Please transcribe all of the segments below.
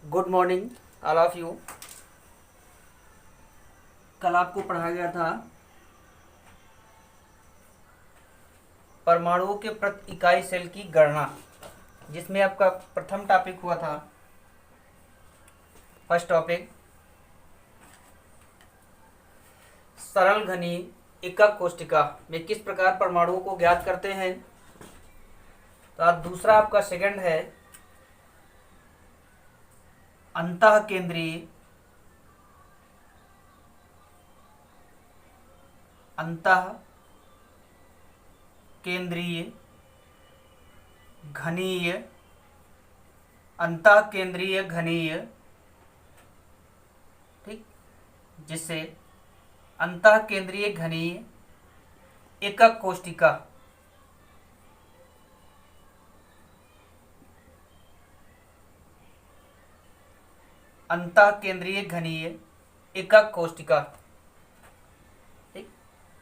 Good morning all of you. कल आपको पढ़ाया गया था परमाणुओं के प्रति इकाई सेल की गणना, जिसमें आपका प्रथम टॉपिक हुआ था, फर्स्ट टॉपिक सरल घनीय एकक कोशिका में किस प्रकार परमाणुओं को ज्ञात करते हैं। तो आज दूसरा आपका सेकंड है अंतः केंद्रीय घनीय अंतः केंद्रीय घनीय, ठीक, जिससे अंतः केंद्रीय घनीय एकक कोशिका अंतः केंद्रीय घनीय एकक कोशिका, ठीक,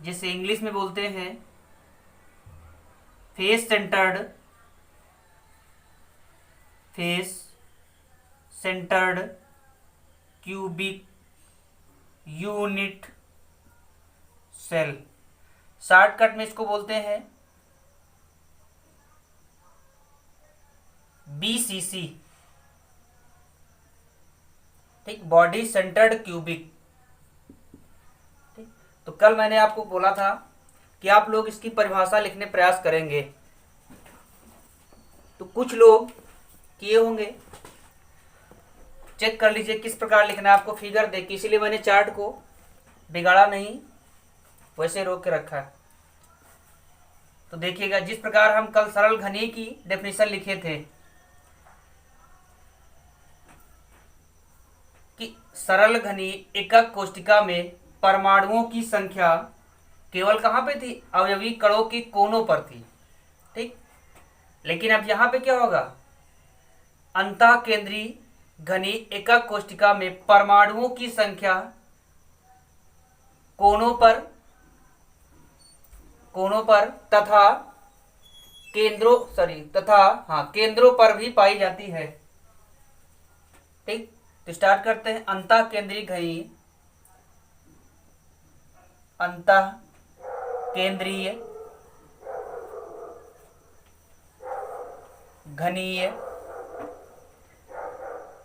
जिसे इंग्लिश में बोलते हैं face centred cubic unit cell. Shortcut में इसको बोलते हैं बीसीसी, ठीक, बॉडी सेंटर्ड क्यूबिक। ठीक, तो कल मैंने आपको बोला था कि आप लोग इसकी परिभाषा लिखने प्रयास करेंगे, तो कुछ लोग किए होंगे, चेक कर लीजिए किस प्रकार लिखना है। आपको फिगर देख के, इसीलिए मैंने चार्ट को बिगाड़ा नहीं, वैसे रोक के रखा है। तो देखिएगा, जिस प्रकार हम कल सरल घनीय की डेफिनेशन लिखे थे कि सरल घनीय एकक कोशिका में परमाणुओं की संख्या केवल कहां पे थी, अवयवी कणों के कोनों पर थी, ठीक। लेकिन अब यहां पे क्या होगा, अंतः केंद्रीय घनीय एकक कोशिका में परमाणुओं की संख्या कोनों पर तथा केंद्रों पर भी पाई जाती है, ठीक। तो स्टार्ट करते हैं। अंतः केंद्रीय घनीय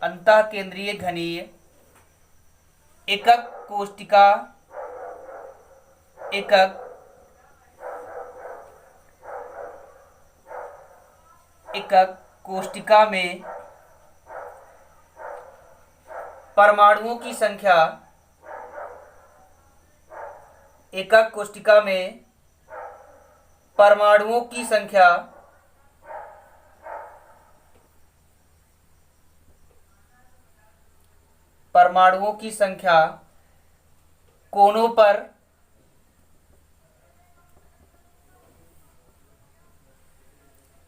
अंतः केंद्रीय घनीय एकक कोशिका में परमाणुओं की संख्या एकक कोशिका में परमाणुओं की संख्या कोनों पर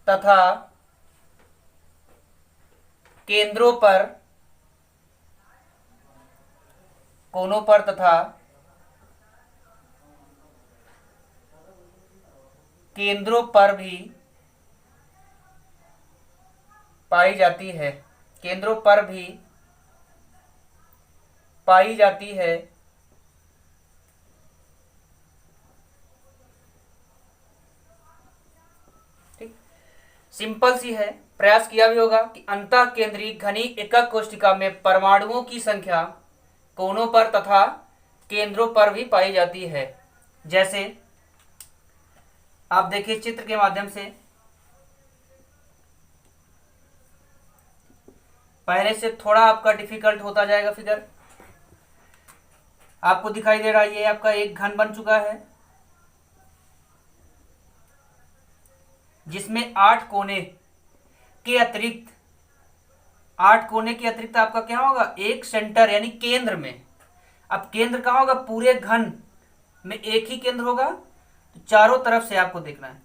तथा केंद्रों पर भी पाई जाती है, ठीक। सिंपल सी है, प्रयास किया भी होगा कि अंतः केंद्रीय घनीय एकक कोशिका में परमाणुओं की संख्या कोनों पर तथा केंद्रों पर भी पाई जाती है। जैसे आप देखिए चित्र के माध्यम से, पहले से थोड़ा आपका डिफिकल्ट होता जाएगा। फिगर आपको दिखाई दे रहा है, ये आपका एक घन बन चुका है, जिसमें 8 कोने के अतिरिक्त आपका क्या होगा, एक सेंटर यानी केंद्र में। अब केंद्र कहाँ होगा, पूरे घन में एक ही केंद्र होगा, तो चारों तरफ से आपको देखना है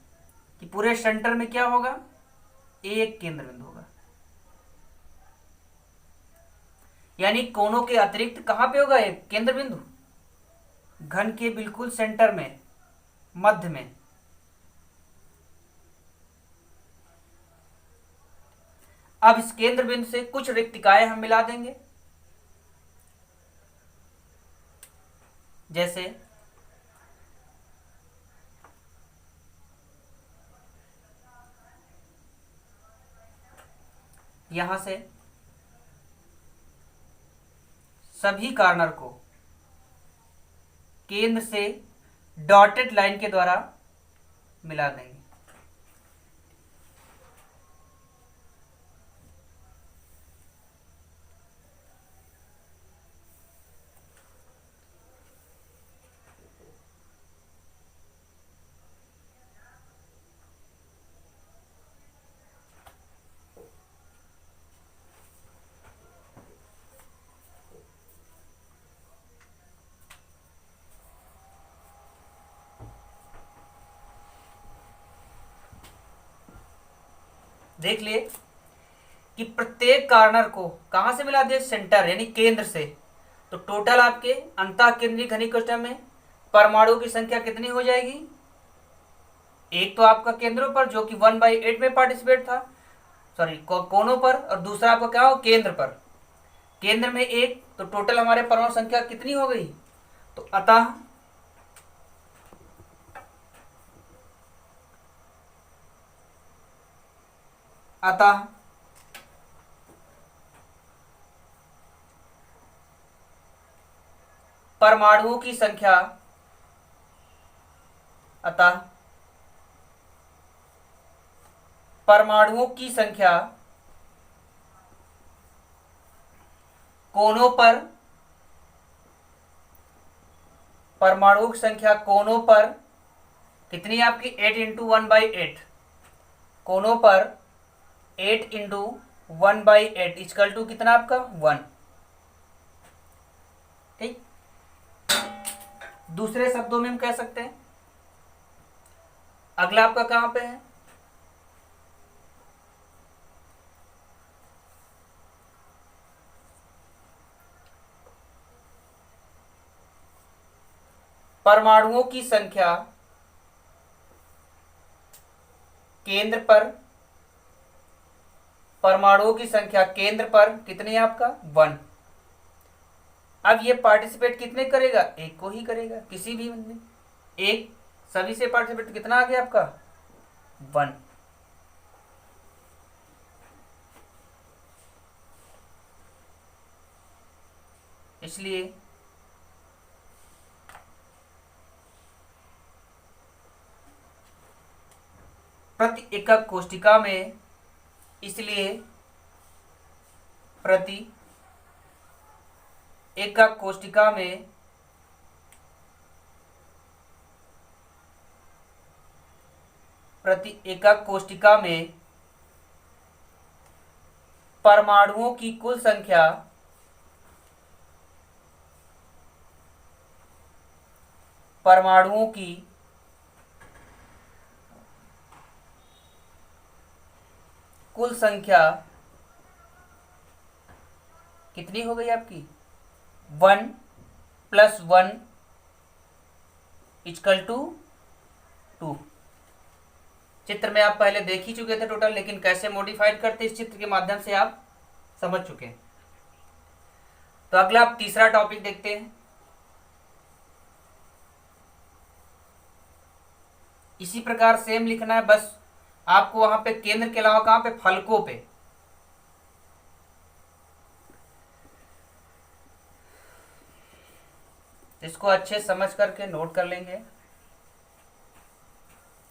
कि पूरे सेंटर में क्या होगा, एक केंद्र बिंदु होगा। यानी कोनों के अतिरिक्त कहां पे होगा एक केंद्र बिंदु, घन के बिल्कुल सेंटर में, मध्य में। अब इस केंद्र बिंदु से कुछ रिक्तिकाएं हम मिला देंगे, जैसे यहां से सभी कॉर्नर को केंद्र से डॉटेड लाइन के द्वारा मिला देंगे। देख लिए कि प्रत्येक कॉर्नर को कहां से मिला दिया, सेंटर यानी केंद्र से। तो टोटल आपके अंतः केंद्रीय घनीय कोष्ठक में परमाणुओं की संख्या कितनी हो जाएगी, एक तो आपका केंद्रों पर जो कि 1/8 में पार्टिसिपेट था, सॉरी कोनों पर, और दूसरा आपका क्या हो, केंद्र पर। केंद्र में एक, तो टोटल हमारे परमाणु संख्या कितनी हो गई। तो अतः परमाणुओं की संख्या, अतः परमाणुओं की संख्या कोनों पर, परमाणुओं की संख्या कोनों पर कितनी आपकी, 8 इंटू 1/8, कोनों पर 8 इंटू 1/8 इक्वल टू कितना आपका 1। ठीक, दूसरे शब्दों में हम कह सकते हैं, अगला आपका कहां पे है, परमाणुओं की संख्या केंद्र पर, परमाणुओं की संख्या केंद्र पर कितनी है आपका 1। अब ये पार्टिसिपेट कितने करेगा, एक को ही करेगा, किसी भी में एक, सभी से पार्टिसिपेट कितना आ गया आपका 1। इसलिए प्रति एकक कोष्टिका में, इसलिए प्रति एकक कोष्टिका में प्रति एकक कोष्टिका में परमाणुओं की कुल संख्या परमाणुओं की कुल संख्या कितनी हो गई आपकी 1 + 1 = 2। चित्र में आप पहले देख ही चुके थे टोटल, लेकिन कैसे मॉडिफाइड करते इस चित्र के माध्यम से आप समझ चुके हैं। तो अगला आप तीसरा टॉपिक देखते हैं। इसी प्रकार सेम लिखना है, बस आपको वहां पे केंद्र के अलावा कहां पे, फलकों पे। इसको अच्छे समझ करके नोट कर लेंगे।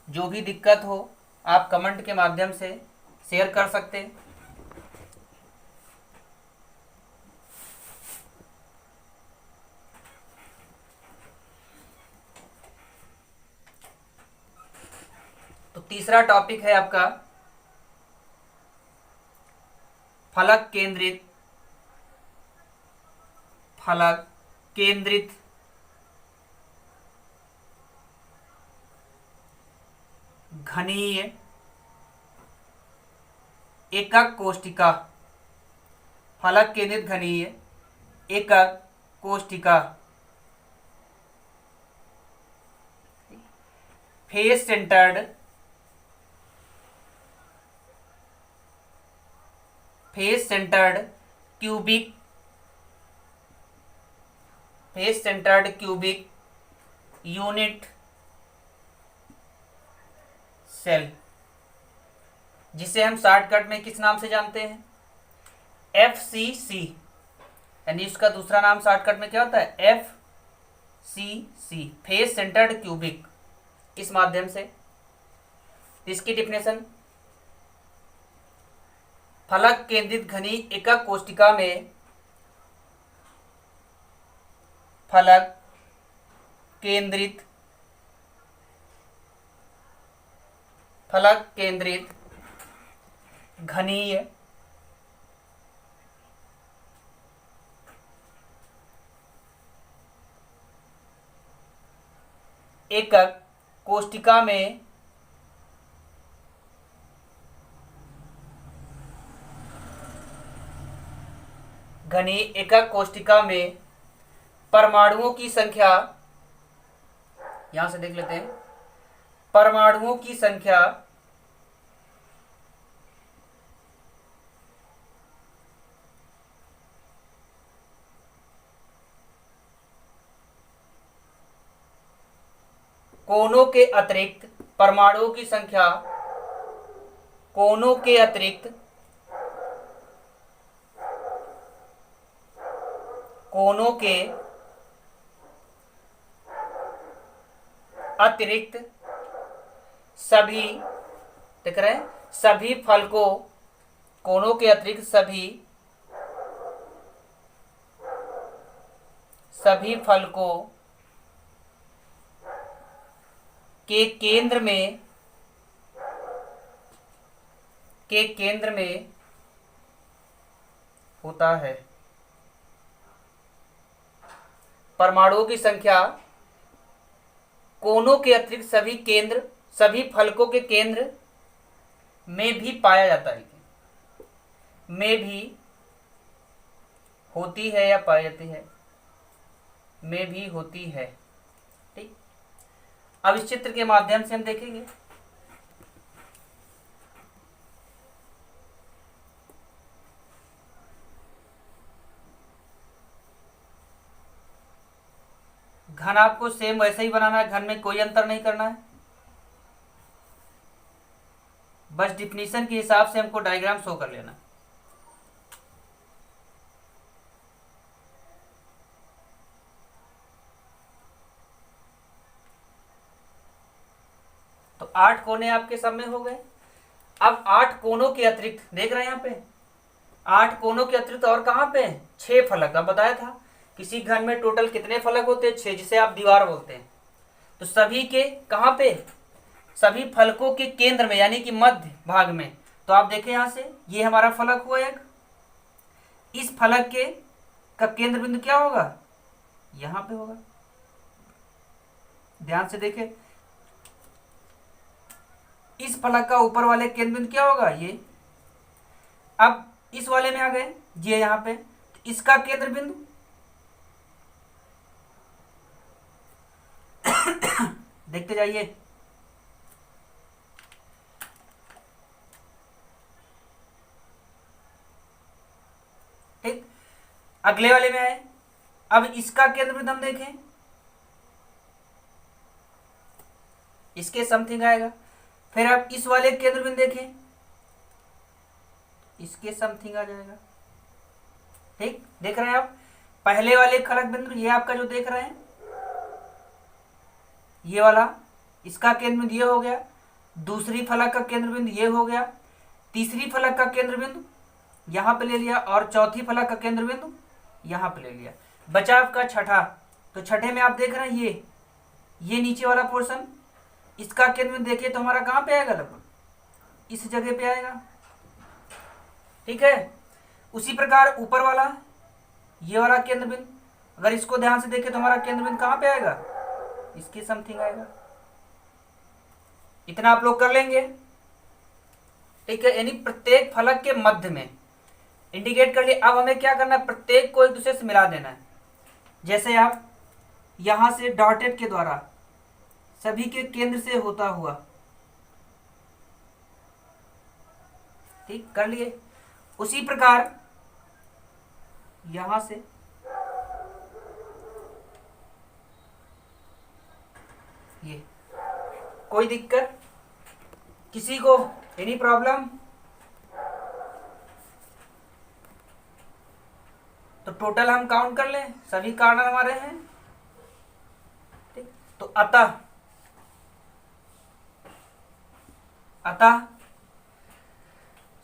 जो भी दिक्कत हो आप कमेंट के माध्यम से शेयर कर सकते हैं। तो तीसरा टॉपिक है आपका फलक केंद्रित घनीय एकक कोष्टिका। फलक केंद्रित घनीय एकक कोष्टिका, face centred face centred cubic unit cell, जिसे हम शॉर्टकट में किस नाम से जानते हैं, FCC, यानी इसका दूसरा नाम शॉर्टकट में क्या होता है, FCC, फेस सेंटर्ड क्यूबिक। इस माध्यम से इसकी डिफिनेशन, फलक केंद्रित घनी एकक कोशिका में फलक केंद्रित घनीय एकक कोशिका में घनी एकक कोशिका में परमाणुओं की संख्या, यहां से देख लेते हैं, परमाणुओं की संख्या कोनों के अतिरिक्त, परमाणुओं की संख्या कोनों के अतिरिक्त सभी, देख रहे हैं, सभी फलकों, कोनों के अतिरिक्त सभी फलकों के केंद्र में होता है। परमाणुओं की संख्या कोनों के अतिरिक्त सभी फलकों के केंद्र में भी पाया जाता है, में भी होती है या पाई जाती है, में भी होती है। ठीक, अब इस चित्र के माध्यम से हम देखेंगे। घन आपको सेम वैसे ही बनाना है, घन में कोई अंतर नहीं करना है, बस डिफिनीशन के हिसाब से हमको डायग्राम शो कर लेना। तो 8 कोने आपके सब में हो गए। अब 8 कोनों के अतिरिक्त देख रहे हैं यहाँ पे, 8 कोनों के अतिरिक्त और कहाँ पे 6 फलक। अब बताया था किसी घन में टोटल कितने फलक होते हैं, 6, जिसे आप दीवार बोलते हैं। तो सभी के कहाँ पे, सभी फलकों के केंद्र में, यानी कि मध्य भाग में। तो आप देखें यहां से, ये हमारा फलक हुआ एक, इस फलक के का केंद्र बिंदु क्या होगा, यहां पे होगा। ध्यान से देखें, इस फलक का ऊपर वाले केंद्र बिंदु क्या होगा, ये। अब इस वाले में आ गए, ये यहां पे, इसका केंद्र बिंदु देखते जाइए। ठीक, अगले वाले में आए, अब इसका केंद्र बिंदु हम देखें, इसके समथिंग आएगा। फिर अब इस वाले केंद्र बिंदु देखें, इसके समथिंग आ जाएगा। ठीक, देख रहे हैं आप, पहले वाले फलक बिंदु ये आपका जो देख रहे हैं, ये वाला, इसका केंद्र बिंदु ये हो गया, दूसरी फलक का केंद्र बिंदु ये हो गया, तीसरी फलक का केंद्र बिंदु यहां पे ले लिया, और चौथी फलक का केंद्र बिंदु यहां पे ले लिया। बचा आपका छठा। तो छठे में आप देख रहे हैं, ये नीचे वाला पोर्शन, इसका केंद्र बिंदु देखिए तो हमारा कहां पे आएगा, लगभग इस जगह पे आएगा। ठीक है, उसी प्रकार ऊपर वाला, ये वाला केंद्र बिंदु, अगर इसको ध्यान से देखें तो हमारा केंद्र बिंदु कहां पे आएगा, इसके समथिंग आएगा। इतना आप लोग कर लेंगे। ठीक है, यानी प्रत्येक फलक के मध्य में इंडिकेट कर लिए। अब हमें क्या करना है, प्रत्येक को एक दूसरे से मिला देना है। जैसे आप यहां से डॉटेड के द्वारा सभी के केंद्र से होता हुआ, ठीक कर लिए। उसी प्रकार यहां से ये, कोई दिक्कत किसी को, एनी प्रॉब्लम? तो टोटल हम काउंट कर लें, सभी कार्नर हमारे हैं, ठीक। तो अतः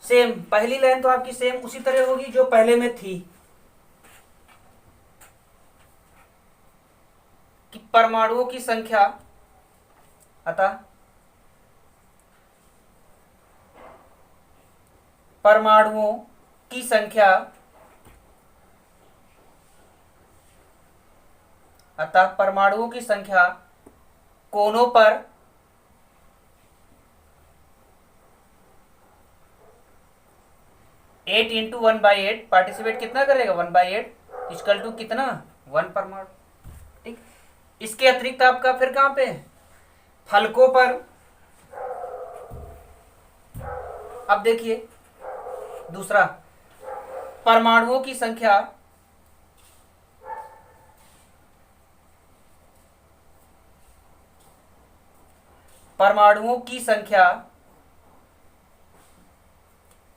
सेम पहली लाइन तो आपकी सेम उसी तरह होगी जो पहले में थी कि परमाणुओं की संख्या, अतः परमाणुओं की संख्या, अतः परमाणुओं की संख्या कोनों पर एट इंटू 1/8, पार्टिसिपेट कितना करेगा 1/8 इक्वल टू कितना 1 परमाणु, ठीक। इसके अतिरिक्त आपका फिर कहां पे फलकों पर, अब देखिए दूसरा, परमाणुओं की संख्या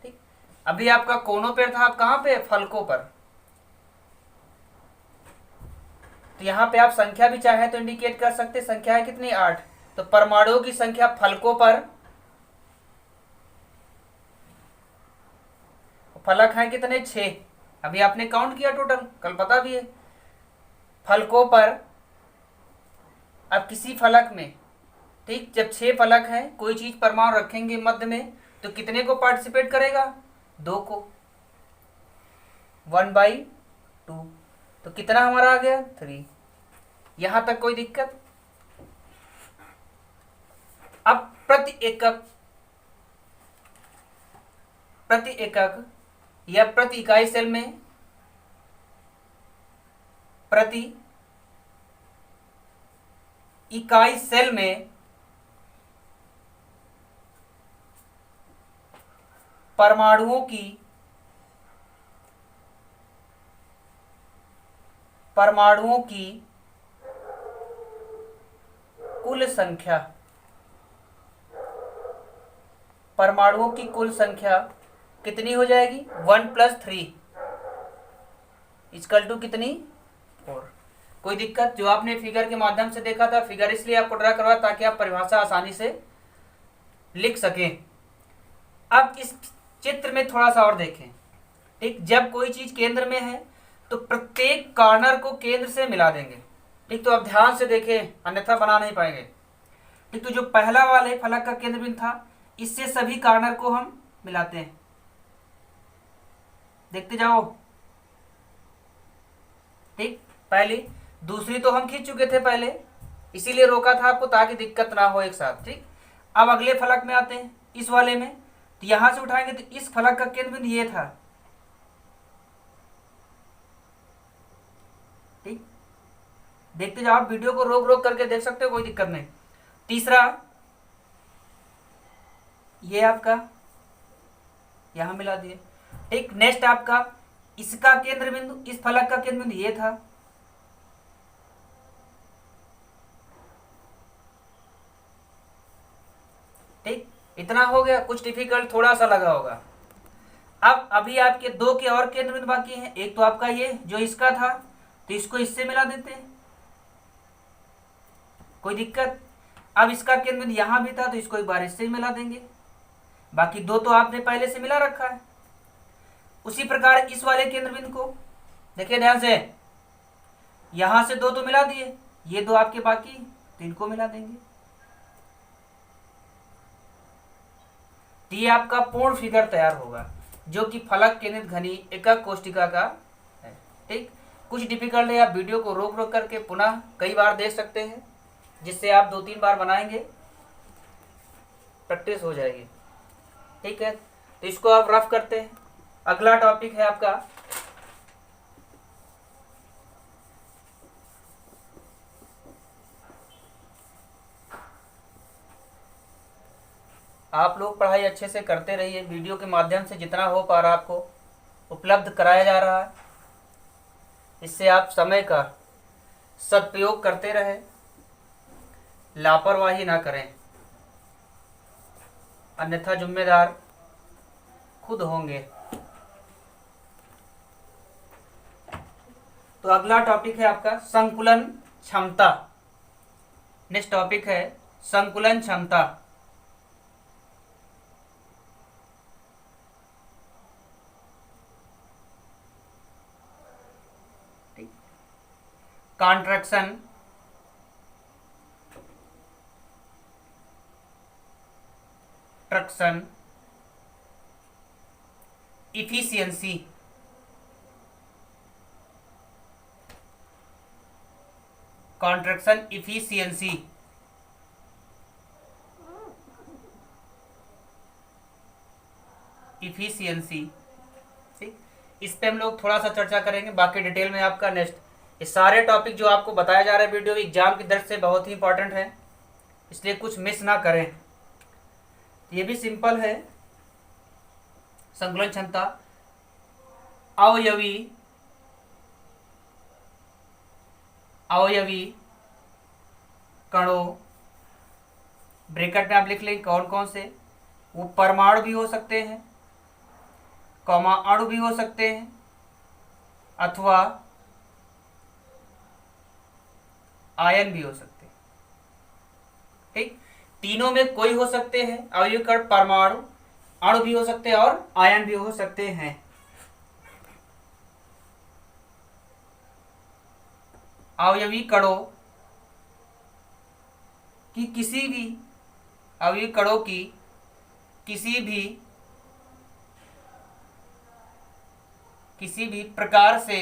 ठीक। अभी आपका कोनों पर था, आप कहां पे फलकों पर, तो यहां पे आप संख्या भी चाहे तो इंडिकेट कर सकते, संख्या है कितनी 8, तो परमाणुओं की संख्या फलकों पर, फलक है कितने 6, अभी आपने काउंट किया टोटल, कल पता भी है, फलकों पर, अब किसी फलक में, ठीक, जब 6 फलक है, कोई चीज परमाणु रखेंगे मध्य में, तो कितने को पार्टिसिपेट करेगा 2 को, 1/2, तो कितना हमारा आ गया 3। यहां तक कोई दिक्कत? अब प्रति एकक या प्रति इकाई सेल में, प्रति इकाई सेल में परमाणुओं की कुल संख्या, परमाणुओं की कुल संख्या कितनी हो जाएगी 1 + 3 इक्वल टू कितनी 4। कोई दिक्कत? जो आपने फिगर के माध्यम से देखा था, फिगर इसलिए आपको ड्रा करवा ताकि आप परिभाषा आसानी से लिख सकें। अब इस चित्र में थोड़ा सा और देखें, ठीक। जब कोई चीज केंद्र में है तो प्रत्येक कॉर्नर को केंद्र से मिला देंगे, ठीक। तो अब ध्यान से देखें, अन्यथा बना नहीं पाएंगे, ठीक। तो जो पहला वाले फलक का केंद्र बिंदु था, इससे सभी कॉर्नर को हम मिलाते हैं, देखते जाओ, ठीक। पहली दूसरी तो हम खींच चुके थे पहले, इसीलिए रोका था आपको ताकि दिक्कत ना हो एक साथ, ठीक। अब अगले फलक में आते हैं, इस वाले में, तो यहां से उठाएंगे तो इस फलक का केंद्र बिंदु ये था, ठीक। देखते जाओ, आप वीडियो को रोक रोक करके देख सकते हो, कोई दिक्कत नहीं। तीसरा ये आपका यहां मिला दिए, ठीक। नेक्स्ट आपका इसका केंद्र बिंदु, इस फलक का केंद्र बिंदु ये था, ठीक। इतना हो गया, कुछ डिफिकल्ट थोड़ा सा लगा होगा। अब अभी आपके 2 के और केंद्र बिंदु बाकी हैं, एक तो आपका ये जो इसका था, तो इसको इससे मिला देते हैं, कोई दिक्कत? अब इसका केंद्र बिंदु यहां भी था, तो इसको एक बार इससे मिला देंगे, बाकी 2 तो आपने पहले से मिला रखा है। उसी प्रकार इस वाले केंद्र बिंदु को देखिए ध्यान से, यहां से 2 तो मिला दिए, ये 2 आपके बाकी, तो इनको मिला देंगे, ये आपका पूर्ण फिगर तैयार होगा, जो कि फलक केंद्रित घनी एकक कोष्टिका का है, ठीक। कुछ डिफिकल्ट है, आप वीडियो को रोक रोक करके पुनः कई बार देख सकते हैं, जिससे आप 2-3 बार बनाएंगे, प्रैक्टिस हो जाएगी, ठीक है। तो इसको आप रफ करते हैं। अगला टॉपिक है आपका आप लोग पढ़ाई अच्छे से करते रहिए, वीडियो के माध्यम से जितना हो पा रहा आपको उपलब्ध कराया जा रहा है, इससे आप समय का सदुपयोग करते रहें, लापरवाही ना करें, अन्यथा जिम्मेदार खुद होंगे। तो अगला टॉपिक है आपका संकुलन क्षमता। नेक्स्ट टॉपिक है संकुलन क्षमता। Contraction, traction, efficiency, contraction, efficiency, efficiency, ठीक। इस पे हम लोग थोड़ा सा चर्चा करेंगे, बाकी डिटेल में आपका नेक्स्ट। ये सारे टॉपिक जो आपको बताया जा रहा है वीडियो एग्जाम की दृष्टि से बहुत ही इंपॉर्टेंट है, इसलिए कुछ मिस ना करें। ये भी सिंपल है। संकुलन क्षमता अवयवी कणों, ब्रैकेट में आप लिख लें कौन कौन से, वो परमाणु भी हो सकते हैं, कौमा अणु भी हो सकते हैं, अथवा आयन भी हो सकते हैं, ठीक। तीनों में कोई हो सकते हैं, अवयवी कण, परमाणु, अणु भी हो सकते हैं और आयन भी हो सकते हैं। अवयवी कणों की किसी भी अवयवी कणों की किसी भी प्रकार से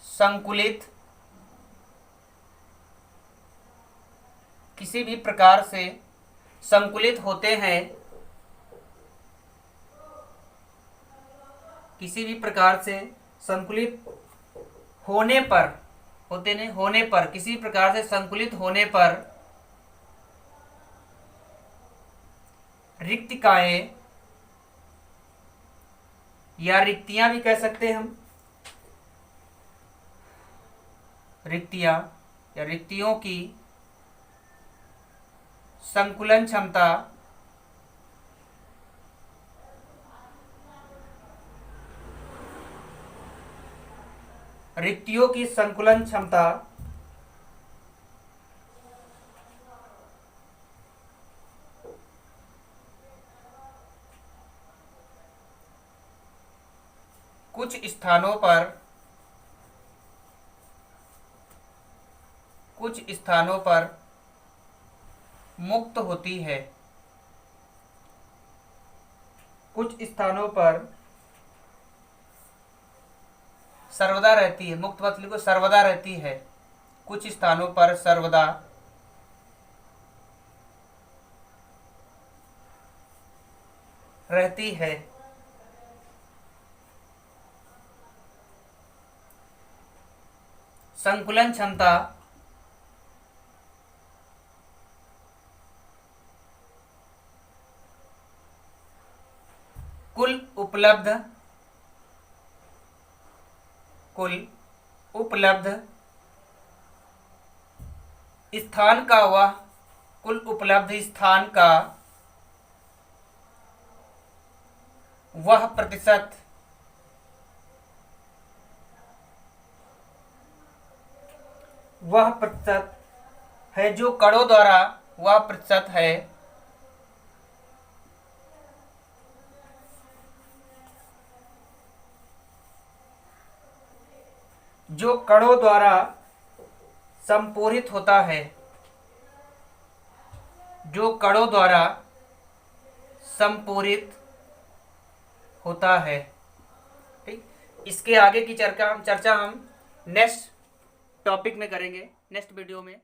संकुलित होते हैं, किसी भी प्रकार से संकुलित होने पर, किसी प्रकार से संकुलित होने पर रिक्तिकाएं या रिक्तियां भी कह सकते हैं हम, रिक्तियां या रिक्तियों की संकुलन क्षमता कुछ स्थानों पर मुक्त होती है, कुछ स्थानों पर सर्वदा रहती है, मुक्त मत लिखो, सर्वदा रहती है, कुछ स्थानों पर सर्वदा रहती है। संकुलन क्षमता कुल उपलब्ध स्थान का वह प्रतिशत है जो कणों द्वारा संपूरित होता है, ठीक। इसके आगे की चर्चा हम नेक्स्ट टॉपिक में करेंगे, नेक्स्ट वीडियो में।